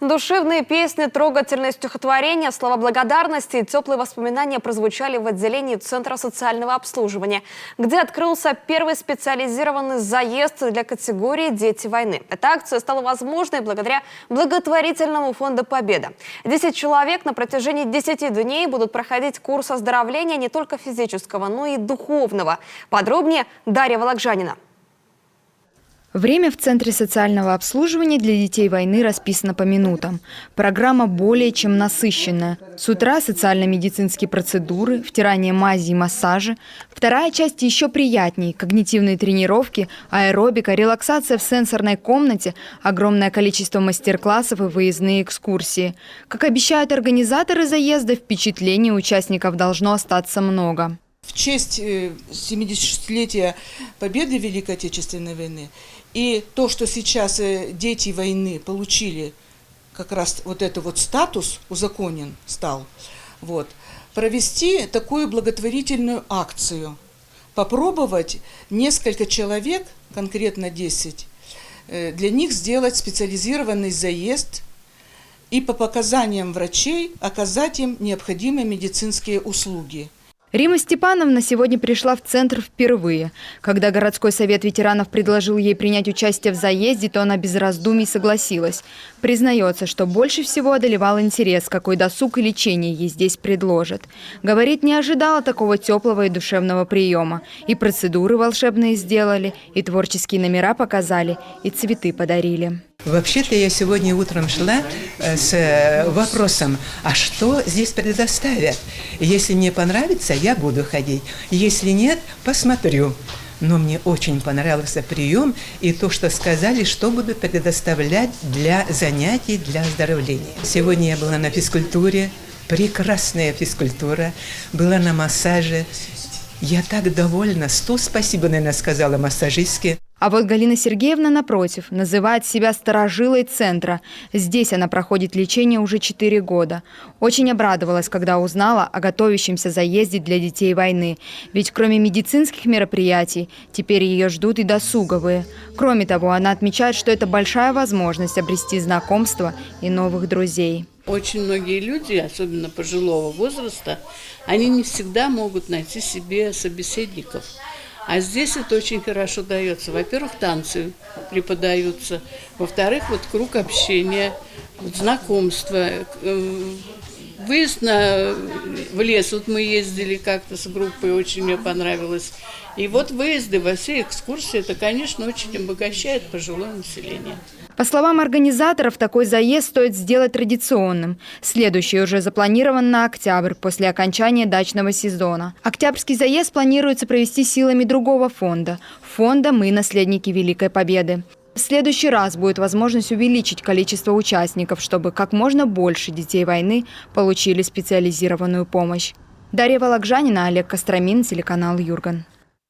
Душевные песни, трогательные стихотворения, слова благодарности и теплые воспоминания прозвучали в отделении Центра социального обслуживания, где открылся первый специализированный заезд для категории «Дети войны». Эта акция стала возможной благодаря благотворительному фонду «Победа». 10 человек на протяжении 10 дней будут проходить курс оздоровления не только физического, но и духовного. Подробнее Дарья Вологжанина. Время в Центре социального обслуживания для детей войны расписано по минутам. Программа более чем насыщенная. С утра социально-медицинские процедуры, втирание мази и массажи. Вторая часть еще приятней. Когнитивные тренировки, аэробика, релаксация в сенсорной комнате, огромное количество мастер-классов и выездные экскурсии. Как обещают организаторы заезда, впечатлений у участников должно остаться много. В честь 76-летия победы Великой Отечественной войны и то, что сейчас дети войны получили, как раз вот этот вот статус узаконен стал, провести такую благотворительную акцию, попробовать несколько человек, конкретно 10, для них сделать специализированный заезд и по показаниям врачей оказать им необходимые медицинские услуги. Рима Степановна сегодня пришла в центр впервые. Когда городской совет ветеранов предложил ей принять участие в заезде, то она без раздумий согласилась. Признается, что больше всего одолевал интерес, какой досуг и лечение ей здесь предложат. Говорит, не ожидала такого теплого и душевного приема. И процедуры волшебные сделали, и творческие номера показали, и цветы подарили. Вообще-то я сегодня утром шла с вопросом, а что здесь предоставят? Если мне понравится, я буду ходить. Если нет, посмотрю. Но мне очень понравился прием и то, что сказали, что будут предоставлять для занятий, для оздоровления. Сегодня я была на физкультуре, прекрасная физкультура, была на массаже. Я так довольна, 100 спасибо, наверное, сказала массажистке. А вот Галина Сергеевна, напротив, называет себя старожилой центра. Здесь она проходит лечение уже 4 года. Очень обрадовалась, когда узнала о готовящемся заезде для детей войны. Ведь кроме медицинских мероприятий, теперь ее ждут и досуговые. Кроме того, она отмечает, что это большая возможность обрести знакомства и новых друзей. Очень многие люди, особенно пожилого возраста, они не всегда могут найти себе собеседников. А здесь это очень хорошо дается. Во-первых, танцы преподаются. Во-вторых, круг общения, знакомства. Выезд в лес. Мы ездили как-то с группой, очень мне понравилось. И выезды во все экскурсии, это, конечно, очень обогащает пожилое население. По словам организаторов, такой заезд стоит сделать традиционным. Следующий уже запланирован на октябрь, после окончания дачного сезона. Октябрьский заезд планируется провести силами другого фонда – фонда «Мы, наследники Великой Победы». В следующий раз будет возможность увеличить количество участников, чтобы как можно больше детей войны получили специализированную помощь. Дарья Вологжанина, Олег Костромин, телеканал Юрган.